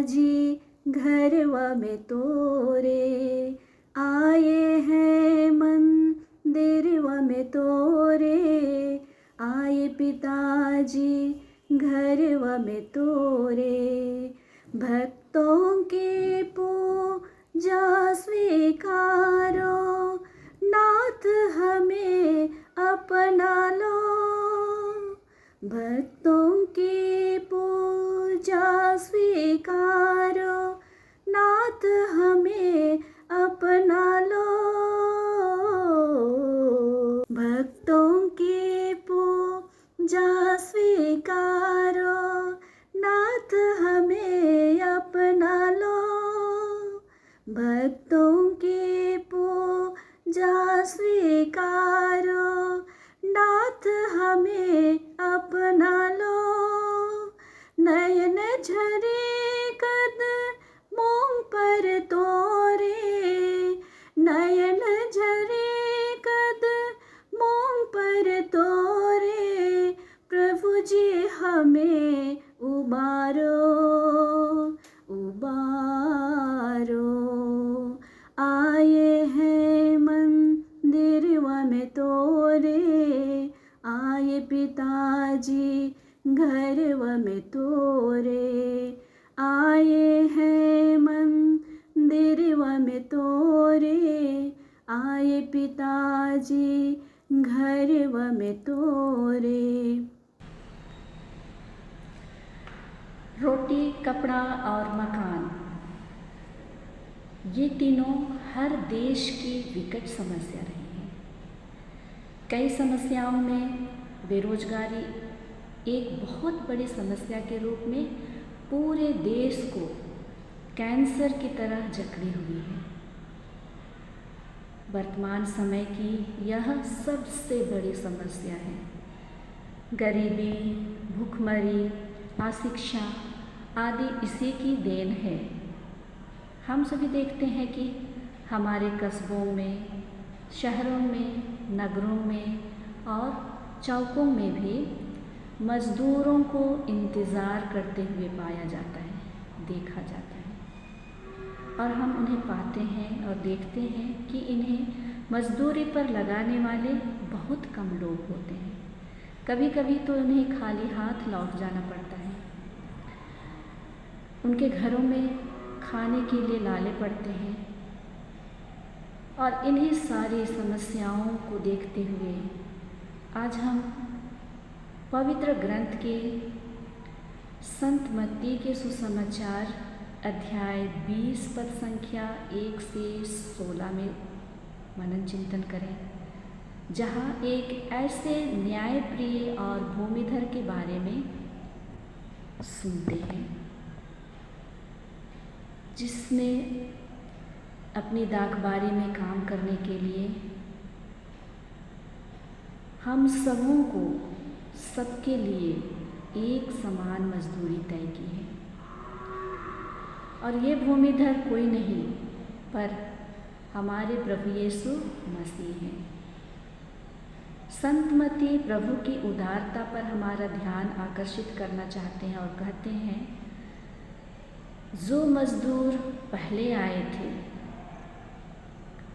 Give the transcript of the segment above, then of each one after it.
पिताजी घरवा में तोरे, आए हैं मंदिरवा में तोरे, आए पिताजी घरवा में तोरे। भक्तों के पूजा स्वीकारो, नाथ हमें अपना लो। भक्तों की पूजा स्वीकारो, नाथ हमें अपना लो। भक्तों की पूजा स्वीकारो, नाथ हमें अपना लो। भक्तों की पूजा स्वीकारो, नाथ हमें अपना लो। नयन झरे कदमों पर तोरे, नयन झरे कदमों पर तोरे, प्रभु जी हमें उबारो, उबारो। आए हैं मंदिरवा में तोरे, आए पिताजी घरवा में तोरे, आए हैं मंदिरवा में तोरे, आए पिताजी घरवा में तोरे। रोटी, कपड़ा और मकान, ये तीनों हर देश की विकट समस्या रही है। कई समस्याओं में बेरोजगारी एक बहुत बड़ी समस्या के रूप में पूरे देश को कैंसर की तरह जकड़ी हुई है। वर्तमान समय की यह सबसे बड़ी समस्या है। गरीबी, भूखमरी, अशिक्षा आदि इसी की देन है। हम सभी देखते हैं कि हमारे कस्बों में, शहरों में, नगरों में और चौकों में भी मज़दूरों को इंतज़ार करते हुए पाया जाता है, देखा जाता है। और हम उन्हें पाते हैं और देखते हैं कि इन्हें मज़दूरी पर लगाने वाले बहुत कम लोग होते हैं। कभी कभी तो उन्हें खाली हाथ लौट जाना पड़ता है। उनके घरों में खाने के लिए लाले पड़ते हैं। और इन्हीं सारी समस्याओं को देखते हुए आज हम पवित्र ग्रंथ के संत मत्ती के सुसमाचार अध्याय 20 पद संख्या 1 से 16 में मनन चिंतन करें, जहाँ एक ऐसे न्यायप्रिय और भूमिधर के बारे में सुनते हैं जिसने अपनी दाखबारी में काम करने के लिए हम सबों को, सबके लिए एक समान मजदूरी तय की है। और ये भूमिधर कोई नहीं पर हमारे प्रभु यीशु मसीह हैं। संत मत्ती प्रभु की उदारता पर हमारा ध्यान आकर्षित करना चाहते हैं और कहते हैं, जो मजदूर पहले आए थे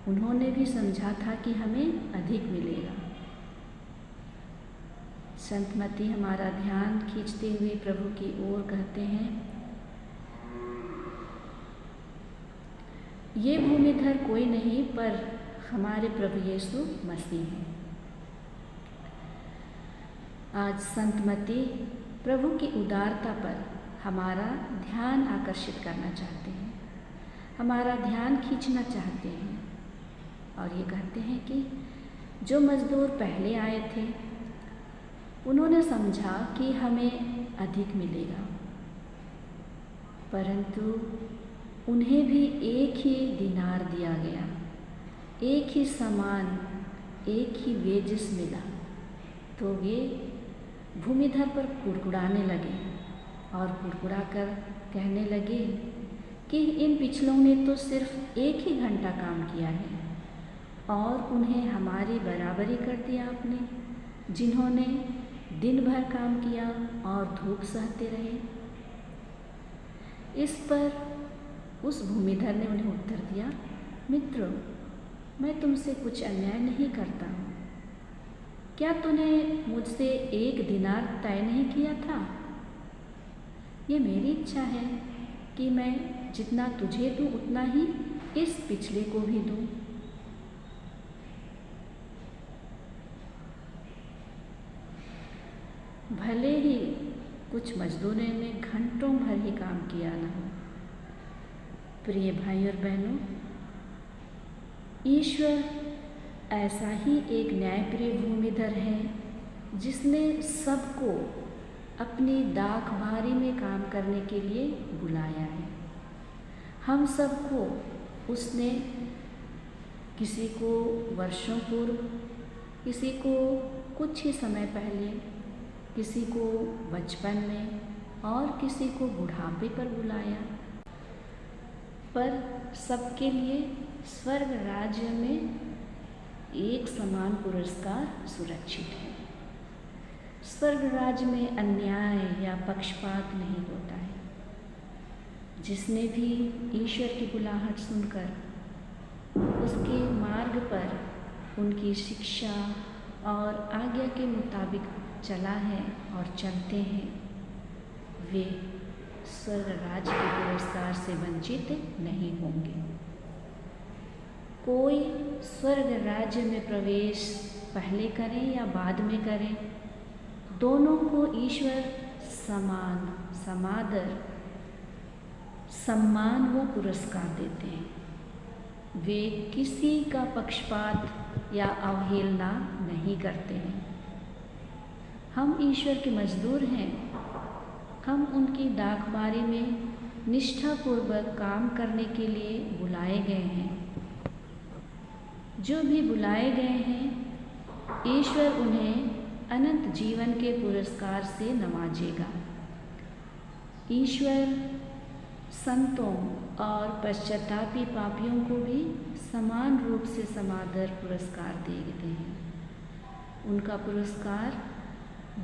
उन्होंने भी समझा था कि हमें अधिक मिलेगा। संत मत्ती हमारा ध्यान खींचते हुए प्रभु की ओर कहते हैं, ये भूमिधर कोई नहीं पर हमारे प्रभु यीशु मसीह हैं। आज संत मत्ती प्रभु की उदारता पर हमारा ध्यान आकर्षित करना चाहते हैं, हमारा ध्यान खींचना चाहते हैं और ये कहते हैं कि जो मज़दूर पहले आए थे उन्होंने समझा कि हमें अधिक मिलेगा, परंतु उन्हें भी एक ही दिनार दिया गया, एक ही सामान, एक ही वेजेस मिला। तो वे भूमिधर पर कुड़कुड़ाने लगे और कुड़कुड़ा कर कहने लगे कि इन पिछलों ने तो सिर्फ एक ही घंटा काम किया है और उन्हें हमारी बराबरी कर दिया आपने, जिन्होंने दिन भर काम किया और धूप सहते रहे। इस पर उस भूमिधर ने उन्हें उत्तर दिया, मित्र, मैं तुमसे कुछ अन्याय नहीं करता हूँ। क्या तूने मुझसे 1 दिनार तय नहीं किया था? ये मेरी इच्छा है कि मैं जितना तुझे दूँ उतना ही इस पिछले को भी दूँ। भले ही कुछ मजदूरों ने घंटों भर ही काम किया न हो। प्रिय भाई और बहनों, ईश्वर ऐसा ही एक न्यायप्रिय भूमिधर है जिसने सबको अपनी दाखभारी में काम करने के लिए बुलाया है। हम सबको उसने किसी को वर्षों पूर्व, किसी को कुछ ही समय पहले, किसी को बचपन में और किसी को बुढ़ापे पर बुलाया, पर सबके लिए स्वर्ग राज्य में एक समान पुरस्कार सुरक्षित है। स्वर्ग राज्य में अन्याय या पक्षपात नहीं होता है। जिसने भी ईश्वर की बुलाहट सुनकर उसके मार्ग पर उनकी शिक्षा और आज्ञा के मुताबिक चला है और चलते हैं, वे स्वर्ग राज्य के पुरस्कार से वंचित नहीं होंगे। कोई स्वर्ग राज्य में प्रवेश पहले करें या बाद में करें, दोनों को ईश्वर समान समादर, सम्मान व पुरस्कार देते हैं। वे किसी का पक्षपात या अवहेलना नहीं करते हैं। हम ईश्वर के मजदूर हैं। हम उनकी दाखबारी में निष्ठापूर्वक काम करने के लिए बुलाए गए हैं। जो भी बुलाए गए हैं, ईश्वर उन्हें अनंत जीवन के पुरस्कार से नवाजेगा। ईश्वर संतों और पश्चातापी पापियों को भी समान रूप से समादर पुरस्कार देते हैं। उनका पुरस्कार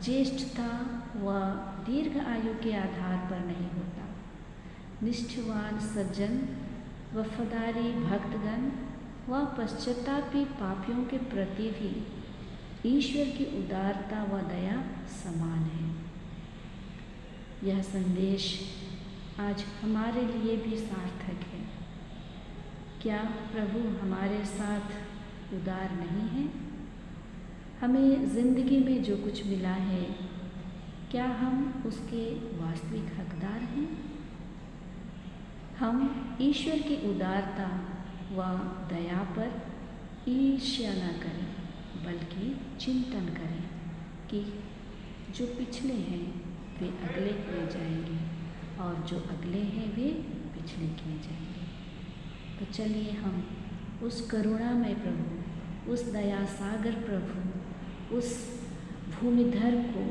ज्येष्ठता व दीर्घ आयु के आधार पर नहीं होता। निष्ठावान सज्जन, वफादारी भक्तगण व पश्चातापी पापियों के प्रति भी ईश्वर की उदारता व दया समान है। यह संदेश आज हमारे लिए भी सार्थक है। क्या प्रभु हमारे साथ उदार नहीं है? हमें ज़िंदगी में जो कुछ मिला है, क्या हम उसके वास्तविक हकदार हैं? हम ईश्वर की उदारता व दया पर ईर्ष्या न करें, बल्कि चिंतन करें कि जो पिछले हैं वे अगले किए जाएंगे और जो अगले हैं वे पिछले किए जाएंगे। तो चलिए हम उस करुणामय प्रभु, उस दया सागर प्रभु, उस भूमिधर को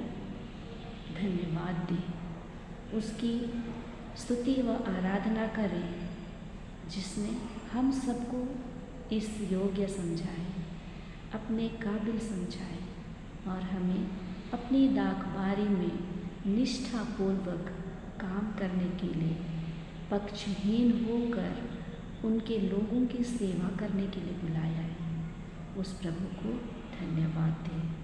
धन्यवाद दें, उसकी स्तुति व आराधना करें जिसने हम सबको इस योग्य समझाए, अपने काबिल समझाए और हमें अपनी दाखबारी में निष्ठापूर्वक काम करने के लिए पक्षहीन होकर उनके लोगों की सेवा करने के लिए बुलाया है। उस प्रभु को धन्यवाद दें।